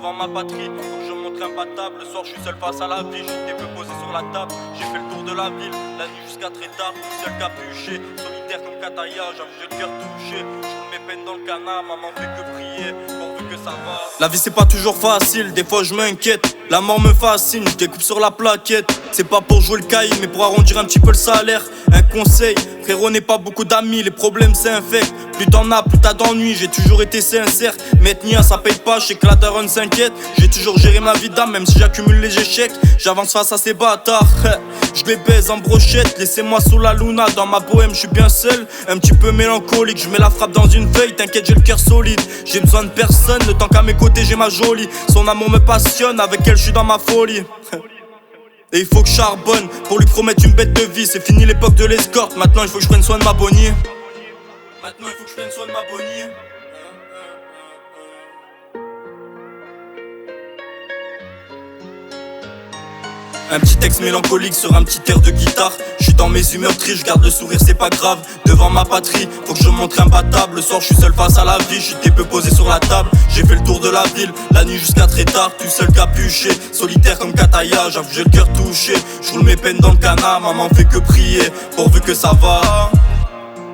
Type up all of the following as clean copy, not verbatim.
devant ma patrie. Faut que je montre imbattable. Le soir je suis seul face à la vie. J'étais peu posé sur la table. J'ai fait le tour de la ville, la nuit jusqu'à très tard. Tout seul capuché, solitaire comme Kataya. J'avoue j'ai le cœur touché. Je roule mes peines dans le canard. Maman fait que prier, pourvu que ça va. La vie c'est pas toujours facile, des fois je m'inquiète. La mort me fascine, je découpe sur la plaquette. C'est pas pour jouer le caïd, mais pour arrondir un petit peu le salaire. Un conseil, frérot, n'est pas beaucoup d'amis, les problèmes s'infectent. Plus t'en as, plus t'as d'ennuis, j'ai toujours été sincère. Mettre ni un, ça paye pas, je sais que la daronne s'inquiète. J'ai toujours géré ma vie d'âme, même si j'accumule les échecs. J'avance face à ces bâtards, je les baise en brochette. Laissez-moi sous la luna, dans ma bohème, je suis bien seul. Un petit peu mélancolique, je mets la frappe dans une feuille. T'inquiète, j'ai le cœur solide, j'ai besoin de personne. Le temps qu'à mes côtés, j'ai ma jolie. Son amour me passionne, avec elle, je suis dans ma folie. Et il faut que je charbonne pour lui promettre une bête de vie. C'est fini l'époque de l'escorte, maintenant il faut que je prenne soin de ma bonnie. Maintenant il faut que je prenne soin de ma bonnie. Un petit texte mélancolique sur un petit air de guitare. Je suis dans mes humeurs tristes, je garde le sourire, c'est pas grave. Devant ma patrie, faut que je montre imbattable. Le soir je suis seul face à la vie, j'étais peu posé sur la table. J'ai fait le tour de la ville, la nuit jusqu'à très tard. Tout seul capuché, solitaire comme Kataya. J'avoue j'ai le cœur touché, je roule mes peines dans le canard. Maman fait que prier, pourvu que ça va.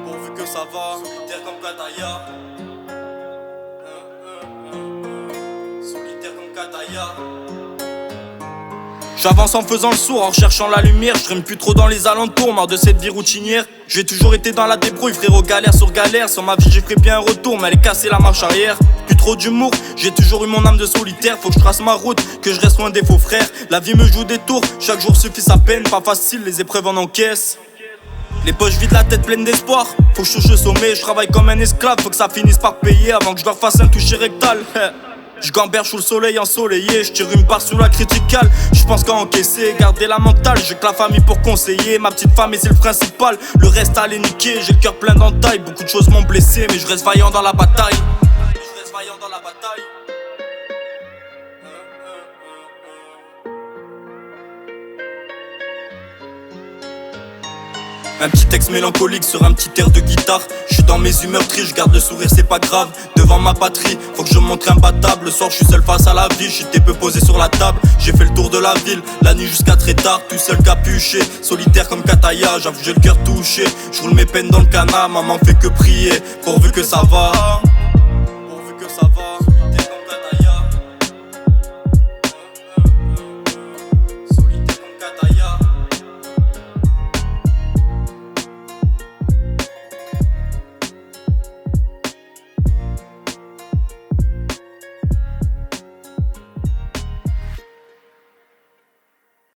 Pourvu que ça va, solitaire comme Kataya. Solitaire comme Kataya. J'avance en faisant le sourd, en recherchant la lumière. Je traîne plus trop dans les alentours, marre de cette vie routinière. J'ai toujours été dans la débrouille, frérot, galère sur galère. Sur ma vie j'ai fait bien un retour, mais elle est cassée la marche arrière. Plus trop d'humour, j'ai toujours eu mon âme de solitaire. Faut que je trace ma route, que je reste loin des faux frères. La vie me joue des tours, chaque jour suffit sa peine. Pas facile, les épreuves en encaissent. Les poches vides, la tête pleine d'espoir. Faut que je touche le sommet, je travaille comme un esclave. Faut que ça finisse par payer avant que je leur fasse un toucher rectal. Je gamberge sous le soleil ensoleillé, je tire une barre sous la criticale. Je pense qu'à encaisser, garder la mentale. J'ai que la famille pour conseiller, ma petite famille c'est le principal. Le reste allez niquer, j'ai le cœur plein d'entailles. Beaucoup de choses m'ont blessé, mais je reste vaillant dans la bataille. Je reste vaillant dans la bataille. Un petit texte mélancolique sur un petit air de guitare. Je suis dans mes humeurs tristes, je garde le sourire, c'est pas grave. Devant ma patrie, faut que je montre imbattable. Le soir je suis seul face à la vie, j'étais peu posé sur la table. J'ai fait le tour de la ville, la nuit jusqu'à très tard. Tout seul capuché, solitaire comme Kataya. J'avoue j'ai le cœur touché, je roule mes peines dans le canard. Maman fait que prier, pourvu que ça va.